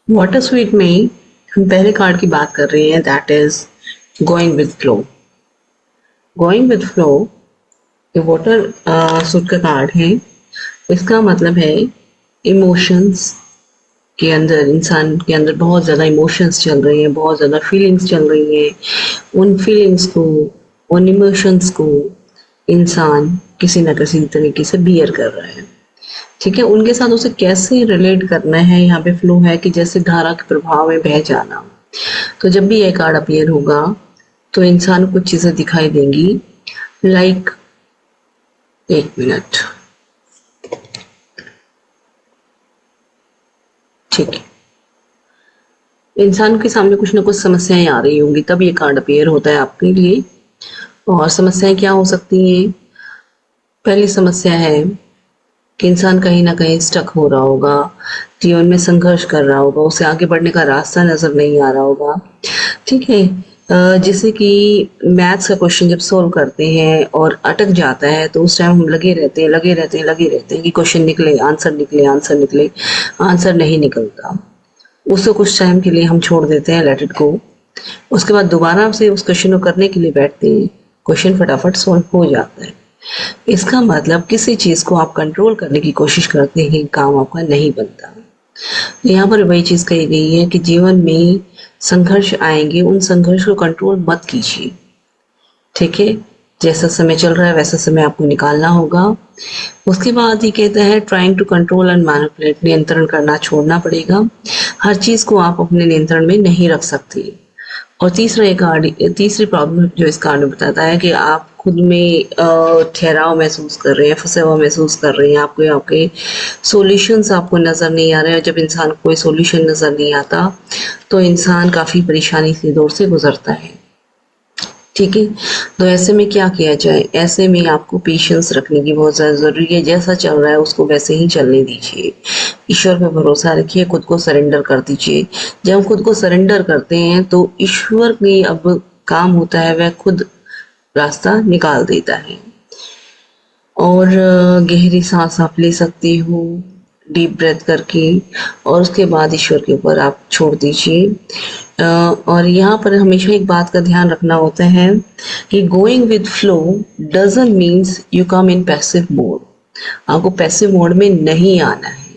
Water sweet में हम पहले कार्ड की बात कर रहे हैं, that is going with flow. Going with flow ये वाटर स्वीट का कार्ड है। इसका मतलब है इमोशंस के अंदर, इंसान के अंदर बहुत ज़्यादा इमोशंस चल रही हैं, बहुत ज़्यादा फीलिंग्स चल रही हैं। उन फीलिंग्स को, उन इमोशंस को इंसान किसी न किसी तरीके से बियर कर रहा है। ठीक है, उनके साथ उसे कैसे रिलेट करना है, यहाँ पे फ्लो है कि जैसे धारा के प्रभाव में बह जाना। तो जब भी ये कार्ड अपीयर होगा तो इंसान को कुछ चीजें दिखाई देंगी, लाइक एक मिनट। ठीक है, इंसान के सामने कुछ ना कुछ समस्याएं आ रही होंगी, तब ये कार्ड अपीयर होता है आपके लिए। और समस्याएं क्या हो सकती हैं? पहली समस्या है कि इंसान कहीं ना कहीं स्टक हो रहा होगा, जीवन में संघर्ष कर रहा होगा, उसे आगे बढ़ने का रास्ता नजर नहीं आ रहा होगा। ठीक है, जैसे कि मैथ्स का क्वेश्चन जब सोल्व करते हैं और अटक जाता है तो उस टाइम हम लगे रहते हैं कि क्वेश्चन निकले, आंसर निकले, आंसर निकले, आंसर नहीं निकलता। उसको कुछ टाइम के लिए हम छोड़ देते हैं, लेट इट गो। उसके बाद दोबारा से उस क्वेश्चन को करने के लिए बैठते हैं, क्वेश्चन फटाफट सॉल्व हो जाता है। इसका मतलब किसी चीज को आप कंट्रोल करने की कोशिश करते हैं, काम आपका नहीं बनता। यहाँ पर वही चीज कही गई है कि जीवन में संघर्ष आएंगे, उन संघर्ष को कंट्रोल मत कीजिए। ठीक है, जैसा समय चल रहा है वैसा समय आपको निकालना होगा। उसके बाद ये कहता है trying to control and manipulate, नियंत्रण करना छोड़ना पड़ेगा। हर चीज को आप अपने नियंत्रण में नहीं रख सकते। और तीसरा एक कार्ड, तीसरी प्रॉब्लम जो इस कार्ड में बताता है कि आप खुद में ठहराव महसूस कर रहे हैं, फंसे हुआ महसूस कर रहे हैं, आपको आपके सॉल्यूशंस आपको नजर नहीं आ रहे हैं। जब इंसान को कोई सॉल्यूशन नजर नहीं आता तो इंसान काफी परेशानी से दौर से गुजरता है। ठीक है, तो ऐसे में क्या किया जाए? ऐसे में आपको पेशेंस रखने की बहुत ज़्यादा ज़रूरी है। जैसा चल रहा है उसको वैसे ही चलने दीजिए, ईश्वर पे भरोसा रखिए, खुद को सरेंडर कर दीजिए। जब हम खुद को सरेंडर करते हैं तो ईश्वर की अब काम होता है, वह खुद रास्ता निकाल देता है। और गहरी सांस आप ले सकती हो डीप ब्रेथ करके, और उसके बाद ईश्वर के ऊपर आप छोड़ दीजिए। और यहाँ पर हमेशा एक बात का ध्यान रखना होता है कि going with flow doesn't means you come in passive mode. आपको पैसिव मोड में नहीं आना है।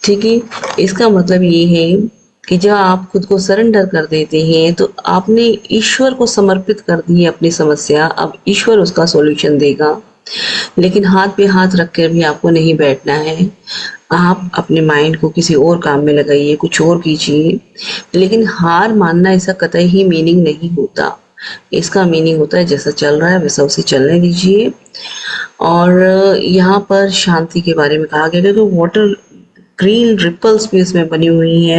ठीक है, इसका मतलब ये है कि जब आप खुद को सरेंडर कर देते हैं तो आपने ईश्वर को समर्पित कर दी है अपनी समस्या। अब ईश्वर उसका सॉल्यूशन देगा, लेकिन हाथ पे हाथ रख कर भी आपको नहीं बैठना है। आप अपने माइंड को किसी और काम में लगाइए, कुछ और कीजिए। लेकिन हार मानना इसका कतई ही मीनिंग नहीं होता। इसका मीनिंग होता है जैसा चल रहा है वैसा उसे चलने दीजिए। और यहाँ पर शांति के बारे में कहा गया है कि वाटर ग्रीन रिपल्स भी इसमें बनी हुई हैं।